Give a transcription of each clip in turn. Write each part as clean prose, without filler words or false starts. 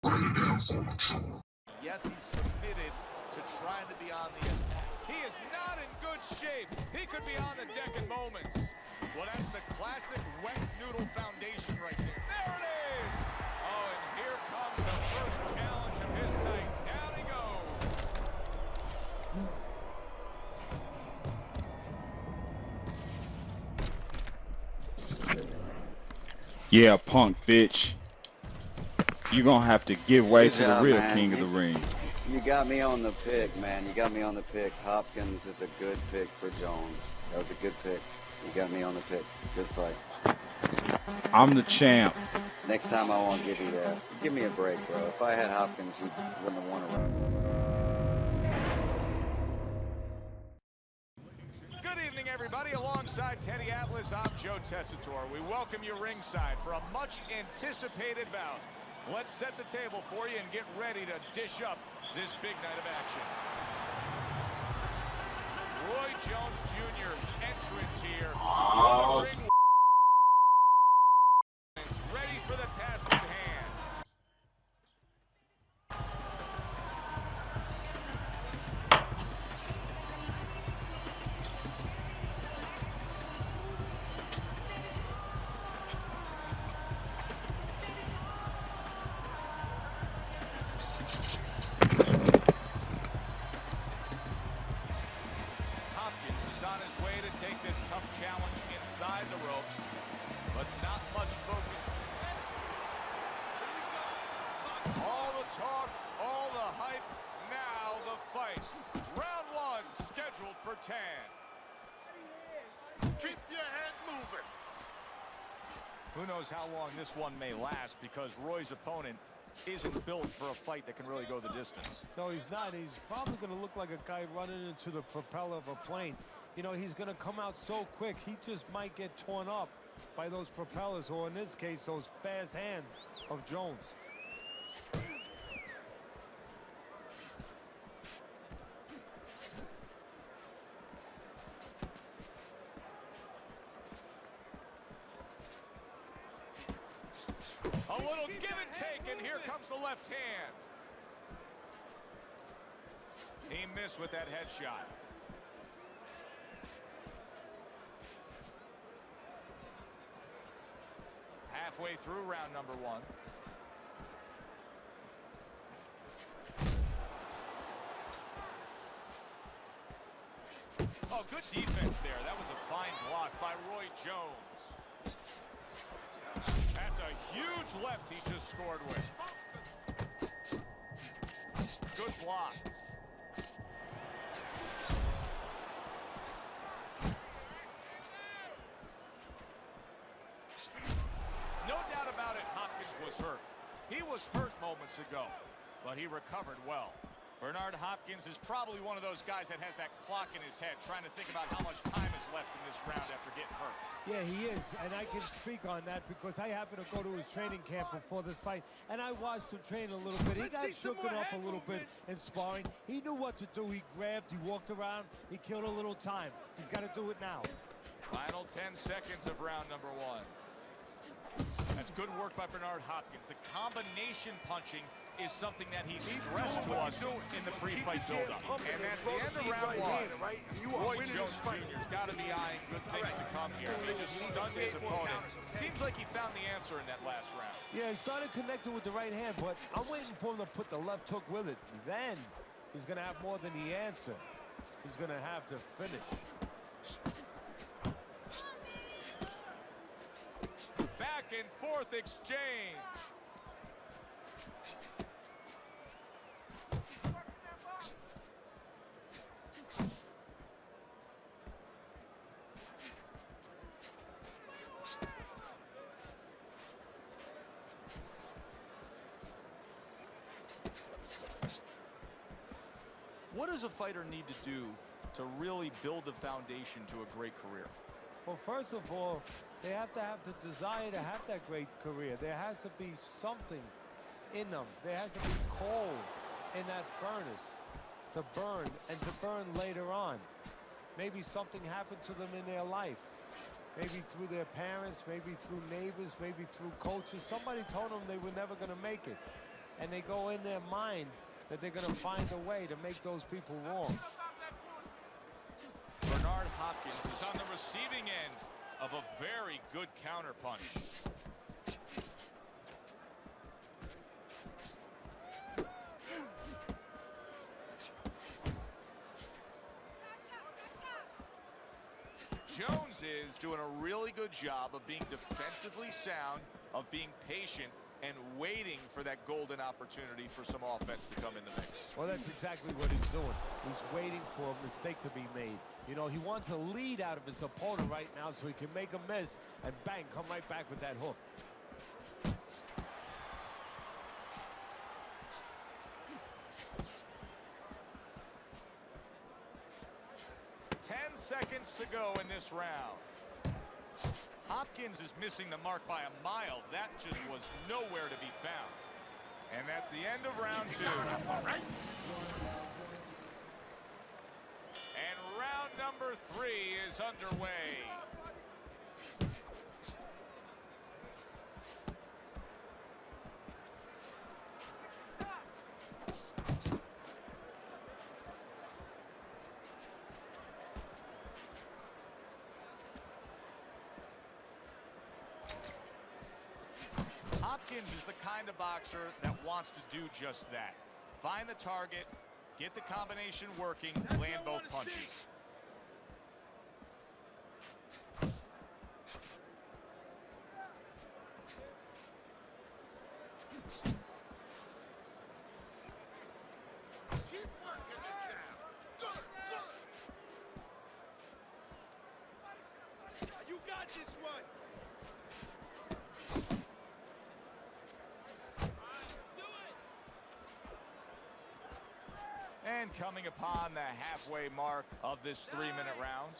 Yes, he's committed to trying to be on the attack. He is not in good shape. He could be on the deck in moments. Well, that's the classic wet noodle foundation right there. There it is! Oh, and here comes the first challenge of his night. Down he goes. Yeah, punk bitch. You gonna have to give way Good to the job, real man. king of the ring. You got me on the pick, man. You got me on the pick. Hopkins is a good pick for Jones. That was a good pick. You got me on the pick. Good fight. I'm the champ. Next time I won't give you that. Give me a break, bro. If I had Hopkins, you wouldn't have won a round. Good evening, everybody. Alongside Teddy Atlas, I'm Joe Tessitore. We welcome you ringside for a much-anticipated bout. Let's set the table for you and get ready to dish up this big night of action. Roy Jones Jr.'s entrance here. Ready for the task at hand. Hopkins is on his way to take this tough challenge inside the ropes, but not much focus. All the talk, all the hype, now the fight. Round one, scheduled for 10. Keep your head moving. Who knows how long this one may last, because Roy's opponent isn't built for a fight that can really go the distance. No, he's not. He's probably going to look like a guy running into the propeller of a plane. You know, he's going to come out so quick, he just might get torn up by those propellers, or in this case, those fast hands of Jones. A little give and take, and here comes the left hand. He missed with that headshot. Halfway through round number one. Oh, good defense there. That was a fine block by Roy Jones. That's a huge left he just scored with. Good block. No doubt about it, Hopkins was hurt. He was hurt moments ago, but he recovered well. Bernard Hopkins is probably one of those guys that has that clock in his head, trying to think about how much time is left in this round after getting hurt. Yeah, he is, and I can speak on that because I happened to go to his training camp before this fight, and I watched him train a little bit. He got shooken up a little bit in sparring. He knew what to do. He grabbed, he walked around, he killed a little time. He's got to do it now. Final 10 seconds of round number one. That's good work by Bernard Hopkins. The combination punching is something that he stressed to us in the pre-fight buildup. And that's the end of round one. Roy Jones Jr.'s got to be eyeing good things to come here. He just stunned his opponent. Seems like he found the answer in that last round. Yeah, he started connecting with the right hand, but I'm waiting for him to put the left hook with it. Then he's going to have more than the answer. He's going to have to finish. Back and forth exchange. What does a fighter need to do to really build the foundation to a great career? Well, first of all, they have to have the desire to have that great career. There has to be something in them. There has to be coal in that furnace to burn, and to burn later on. Maybe something happened to them in their life. Maybe through their parents, maybe through neighbors, maybe through coaches. Somebody told them they were never going to make it. and they go in their mind that they're going to find a way to make those people wrong. Bernard Hopkins is on the receiving end of a very good counterpunch. Jones is doing a really good job of being defensively sound, of being patient, and waiting for that golden opportunity for some offense to come in the mix. Well, that's exactly what he's doing. He's waiting for a mistake to be made. You know, he wants a lead out of his opponent right now so he can make a miss and bang, come right back with that hook. Seconds to go in this round. Hopkins is missing the mark by a mile. That just was nowhere to be found. And that's the end of round 2. And round number 3 is underway. Hopkins is the kind of boxer that wants to do just that. Find the target, get the combination working, land both punches. Keep working the jab. Good, good. You got this one. And coming upon the halfway mark of this 3-minute round.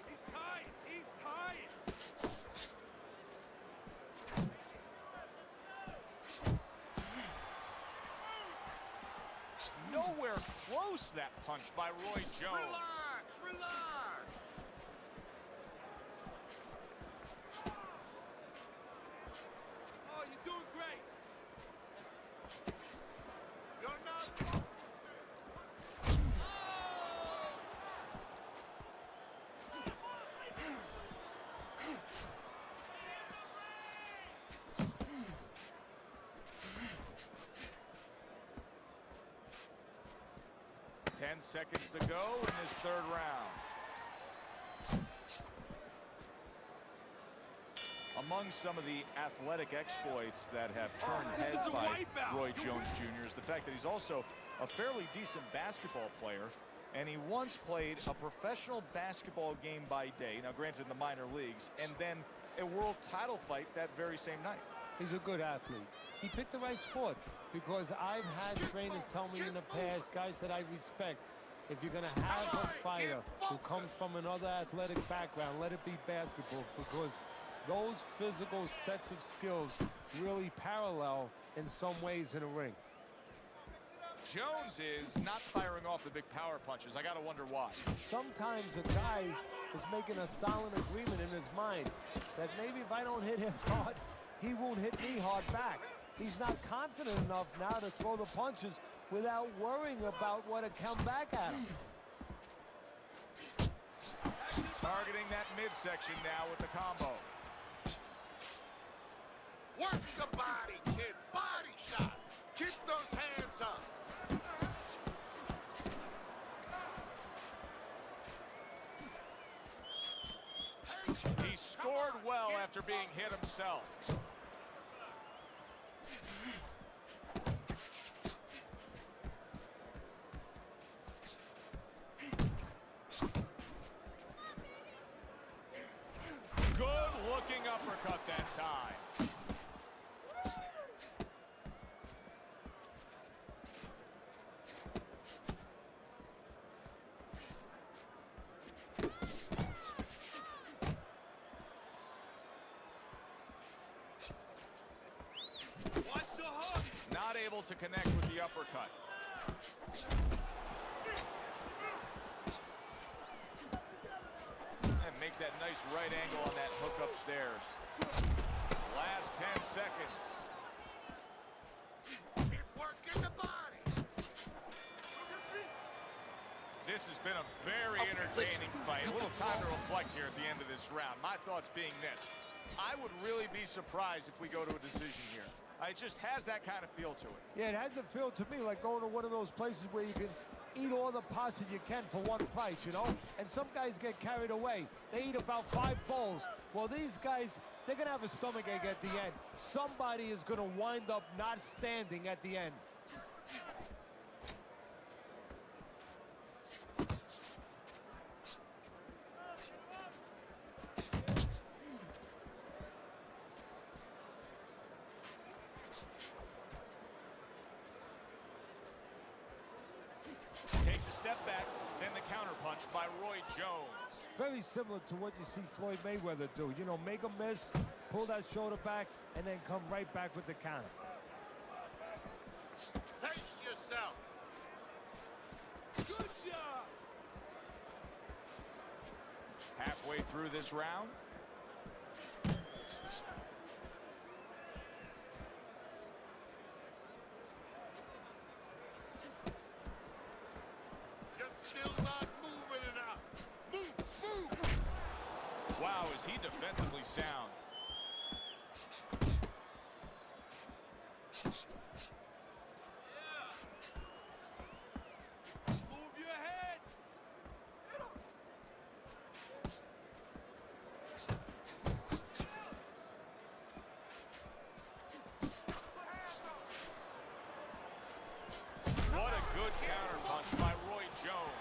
He's tight. He's tight. Nowhere close, that punch by Roy Jones. Relax, relax. Oh, you're doing great. You're not. 10 seconds to go in this 3rd round. Among some of the athletic exploits that have turned heads by Roy Jones Jr. is the fact that he's also a fairly decent basketball player, and he once played a professional basketball game by day, now granted in the minor leagues, and then a world title fight that very same night. He's a good athlete. He picked the right sport because I've had trainers tell me in the past, guys that I respect, if you're going to have a fighter who comes from another athletic background, let it be basketball, because those physical sets of skills really parallel in some ways in a ring. Jones is not firing off the big power punches. I got to wonder why. Sometimes a guy is making a silent agreement in his mind that maybe if I don't hit him hard, he won't hit me hard back. He's not confident enough now to throw the punches without worrying about what will come back at him. Targeting that midsection now with the combo. Work the body, kid. Body shot. Keep those hands up. He scored well after being hit himself. Good looking uppercut that time. Watch the hook. Not able to connect with the uppercut. that nice right angle on that hook upstairs. Last 10 seconds. Keep working the body. This has been a very entertaining fight. A little time to reflect here at the end of this round. My thoughts being this. I would really be surprised if we go to a decision here. It just has that kind of feel to it. Yeah, it has a feel to me like going to one of those places where you can eat all the pasta you can for one price, you know? And some guys get carried away. They eat about 5 bowls. Well, these guys, they're going to have a stomachache at the end. Somebody is going to wind up not standing at the end. Takes a step back, then the counterpunch by Roy Jones. Very similar to what you see Floyd Mayweather do. You know, make a miss, pull that shoulder back, and then come right back with the counter. Pace yourself. Good job. Halfway through this round. You're still not moving enough. Move, move. Wow, is he defensively sound. Move your head. What a good counterpunch by Roy Jones.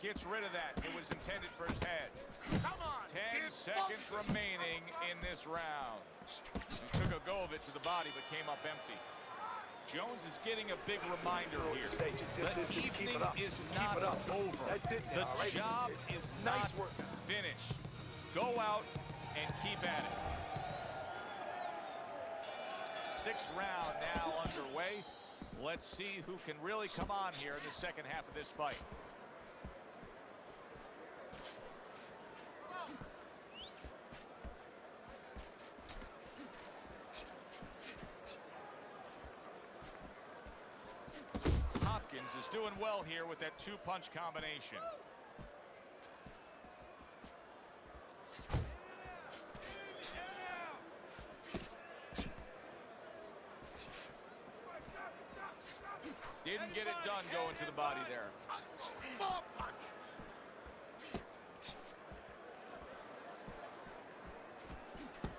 Gets rid of that. It was intended for his head. Come on. 10 kid. seconds Focus. remaining in this round. He took a go of it to the body, but came up empty. Jones is getting a big reminder here. The evening is not over. The job is not finished. Go out and keep at it. 6th round now underway. Let's see who can really come on here in the second half of this fight. Hopkins is doing well here with that 2-punch combination. Didn't get it done going to the body there. More punch.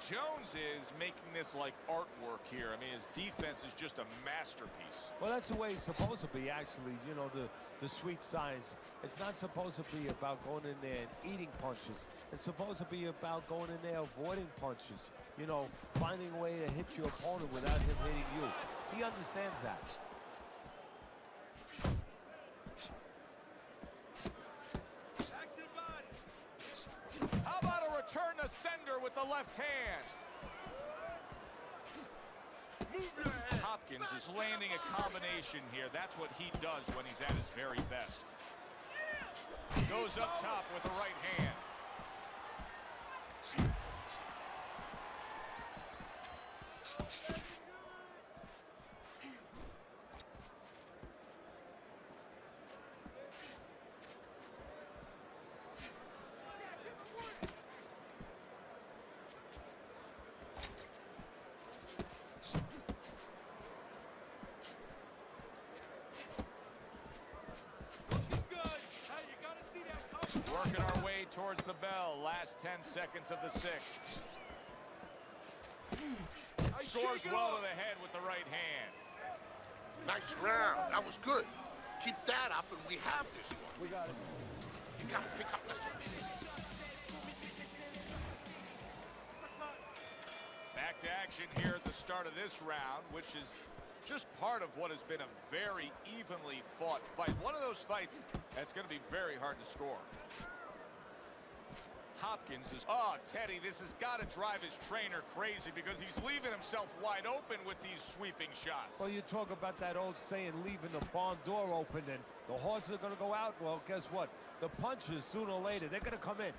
Jones is making this like artwork here. I mean, his defense is just a masterpiece. Well, that's the way it's supposed to be, actually. You know, the sweet science. It's not supposed to be about going in there and eating punches. It's supposed to be about going in there avoiding punches. You know, finding a way to hit your opponent without him hitting you. He understands that. Back to the body. How about a return to sender with the left hand? Move your head. Hopkins is landing a combination here. That's what he does when he's at his very best. Goes up top with the right hand. Looking good. Hey, you gotta see that coming. Working our way towards the bell. Last 10 seconds of the 6th. Scores well to the head with the right hand. Nice round. That was good. Keep that up and we have this one. We got it. You gotta pick up the speed. Back to action here at the start of this round, which is just part of what has been a very evenly fought fight. One of those fights that's going to be very hard to score. Hopkins is... Oh, Teddy, this has got to drive his trainer crazy because he's leaving himself wide open with these sweeping shots. Well, you talk about that old saying, leaving the barn door open, and the horses are going to go out. Well, guess what? The punches, sooner or later, they're going to come in.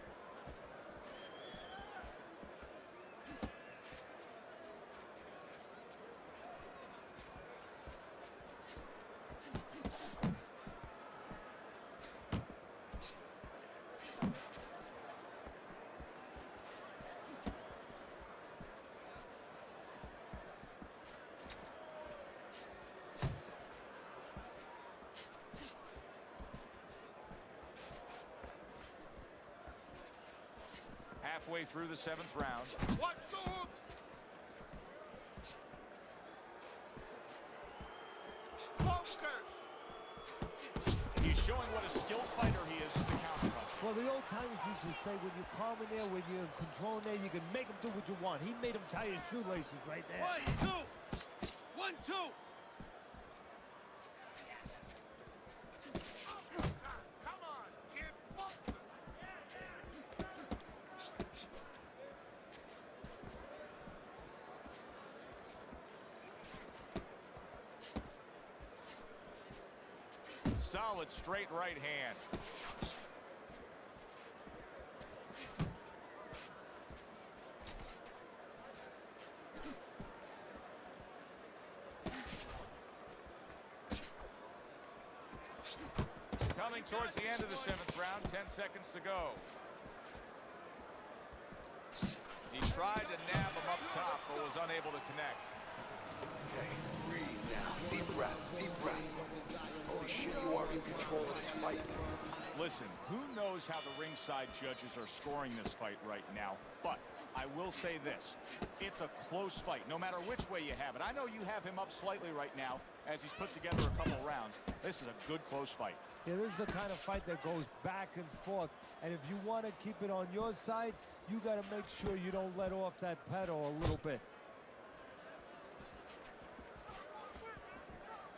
Halfway through the 7th round. Watch the hook. Focus. He's showing what a skilled fighter he is with the counter punch. Well, the old timers used to say, when you're calm in there, when you're in control in there, you can make him do what you want. He made him tie his shoelaces right there. 1, 2. 1, 2. Come on, kid. Focus. Solid straight right hand. Coming towards the end of the 7th round, 10 seconds to go. He tried to nab him up top, but was unable to connect. Okay, breathe now. Deep breath, deep breath. Holy shit, you are in control of this fight. Listen, who knows how the ringside judges are scoring this fight right now, but I will say this. It's a close fight, no matter which way you have it. I know you have him up slightly right now as he's put together a couple rounds. This is a good close fight. Yeah, this is the kind of fight that goes back and forth. And if you want to keep it on your side, you got to make sure you don't let off that pedal a little bit.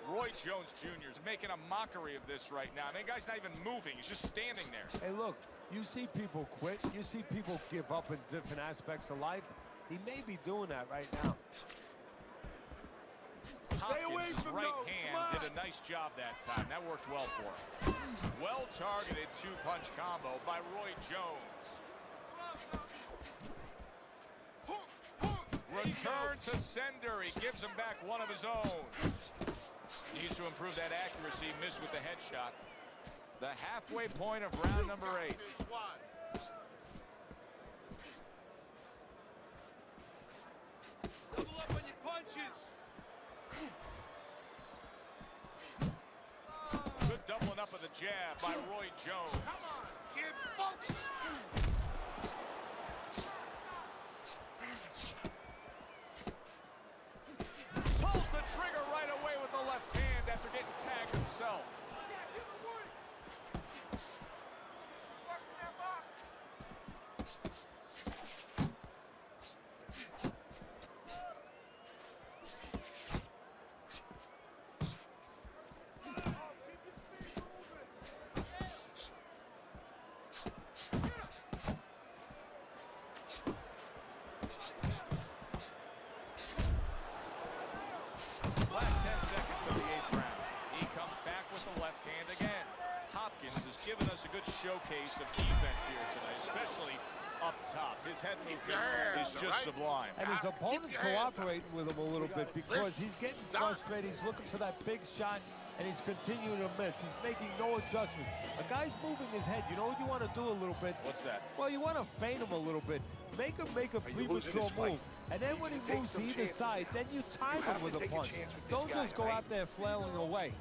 Roy Jones Jr. is making a mockery of this right now. I mean, the guy's not even moving. He's just standing there. Hey, look, you see people quit. You see people give up in different aspects of life. He may be doing that right now. Hopkins' right hand did a nice job that time. That worked well for him. Well-targeted two-punch combo by Roy Jones. Return to sender. He gives him back one of his own. Needs to improve that accuracy. Missed with the headshot. The halfway point of round number 8. Double up on your punches. Good doubling up of the jab by Roy Jones. Come on, kid. Focus. Pulls the trigger right away with the left hand after getting tagged himself. Last 10 seconds of the 8th round. He comes back with the left hand again. Hopkins has given us a good showcase of defense here tonight, especially up top. His head movement is just sublime. And his opponent's cooperating with him a little bit because he's getting frustrated. He's looking for that big shot, and he's continuing to miss. He's making no adjustments. A guy's moving his head. You know what you want to do a little bit? What's that? Well, you want to feint him a little bit. Make him make a premature move. And then when he moves to either side, then you time him with a punch. Don't just go out there flailing away.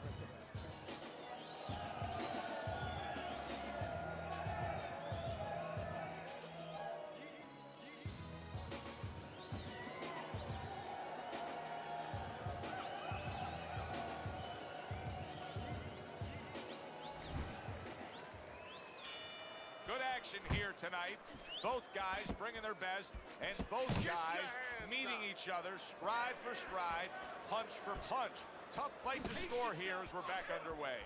Good action here tonight. Both guys bringing their best, and both guys meeting each other stride for stride, punch for punch. Tough fight to score here as we're back underway.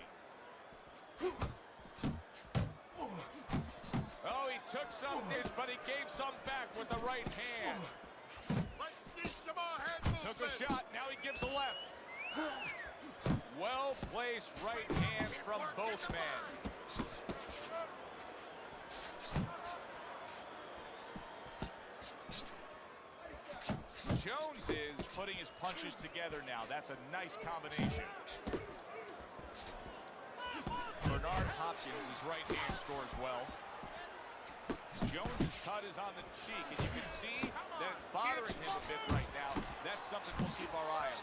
Oh, he took some damage, but he gave some back with the right hand. Let's see some more head Took movement. a shot, now he gives a left. Well-placed right hand from both men. Jones is putting his punches together now. That's a nice combination. Bernard Hopkins' right hand scores well. Jones' cut is on the cheek, and you can see that it's bothering him a bit right now. That's something we'll keep our eye on.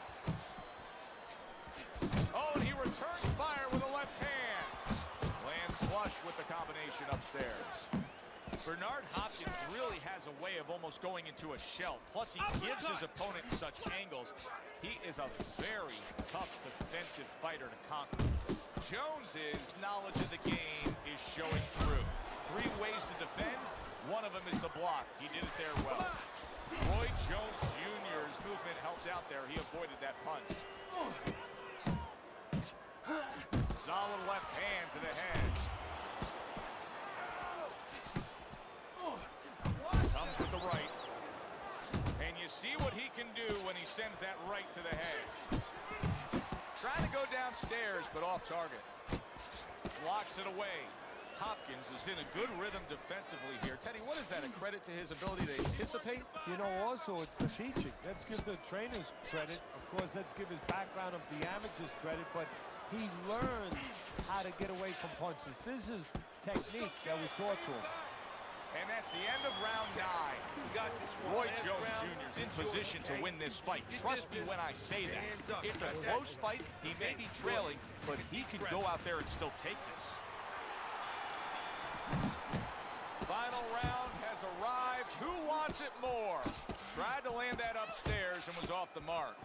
Oh, and he returns fire with a left hand. Lands flush with the combination upstairs. Bernard Hopkins really has a way of almost going into a shell. Plus, he gives his opponent such angles. He is a very tough defensive fighter to conquer. Jones's knowledge of the game is showing through. 3 ways to defend. One of them is the block. He did it there well. Roy Jones Jr.'s movement helped out there. He avoided that punch. Solid left hand to the head. Comes with the right. And you see what he can do when he sends that right to the head. Trying to go downstairs, but off target. Blocks it away. Hopkins is in a good rhythm defensively here. Teddy, what is that? A credit to his ability to anticipate? You know, also, it's the teaching. Let's give the trainers credit. Of course, let's give his background of the amateurs credit, but he learned how to get away from punches. This is technique that was taught to him. And that's the end of round 9. Got this one. Roy Last Jones round. Jr. is in Enjoy, position to okay? win this fight. Trust me when I say that. Hands up. It's a Got that. close fight. He may be trailing, but he could go out there and still take this. Final round has arrived. Who wants it more? Tried to land that upstairs and was off the mark.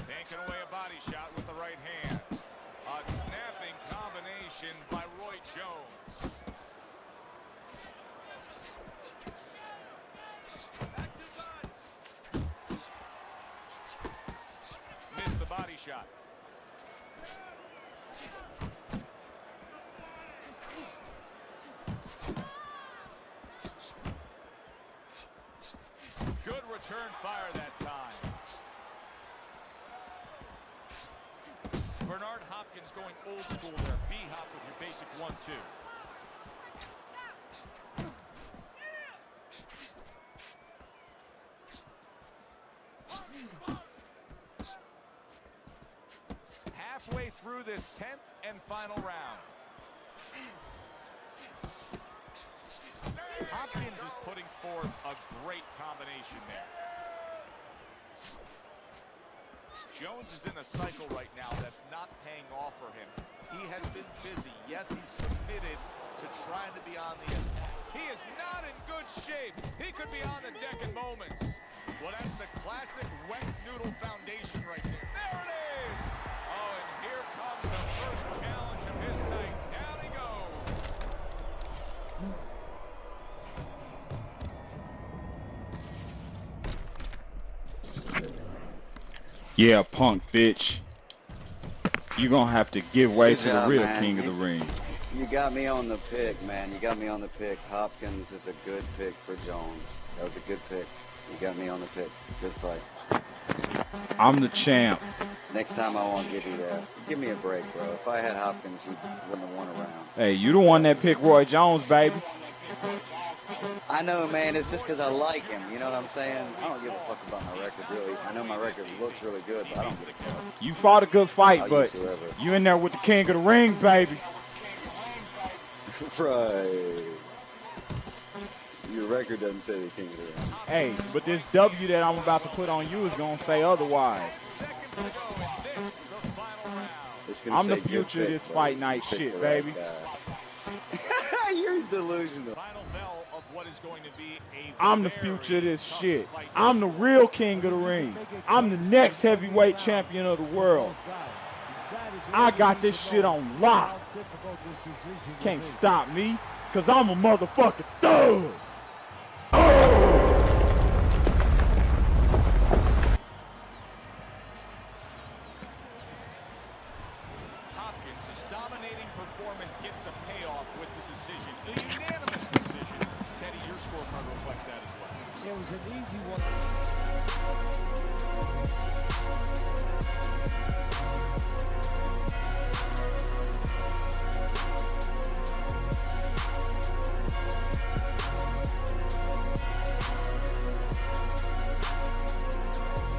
Tanking away a body shot with the right hand. A snapping combination by Roy Jones. Missed the body shot. Good return fire that time. Bernard Hopkins going old school there. B-hop with your basic 1-2. Halfway through this 10th and final round. Hopkins is putting forth a great combination there. Jones is in a cycle right now that's not paying off for him. He has been busy. Yes, he's committed to trying to be on the attack. He is not in good shape. He could be on the deck in moments. Well, that's the classic wet noodle foundation right there. There it is! Oh, and here comes the first challenge of his night. Down he goes. Yeah, punk, bitch. You gonna have to give way Good to the job, real man. king of the ring. You got me on the pick, man. You got me on the pick. Hopkins is a good pick for Jones. That was a good pick. You got me on the pick. Good fight. I'm the champ. Next time I won't give you that. Give me a break, bro. If I had Hopkins, you wouldn't have won a round. Hey, you the one that picked Roy Jones, baby. I know, man. It's just because I like him. You know what I'm saying? I don't give a fuck about my record, really. I know my record looks really good, but I don't give a fuck. You fought a good fight, I'll but use whoever. you in there with the king of the ring, baby. Right. Your record doesn't say the king of the ring. Hey, but this W that I'm about to put on you is gonna say otherwise. It's gonna I'm the say good future of pick, this buddy. fight night Pick shit, the right baby. guy. You're delusional. Final bell of what is going to be a I'm the very future of this tough shit. fight. I'm the real king of the ring. I'm the next heavyweight champion of the world. I got this shit on lock. Can't stop me, cause I'm a motherfucking thug. Hopkins' dominating performance gets the payoff scorecard reflects that as well. It was an easy one.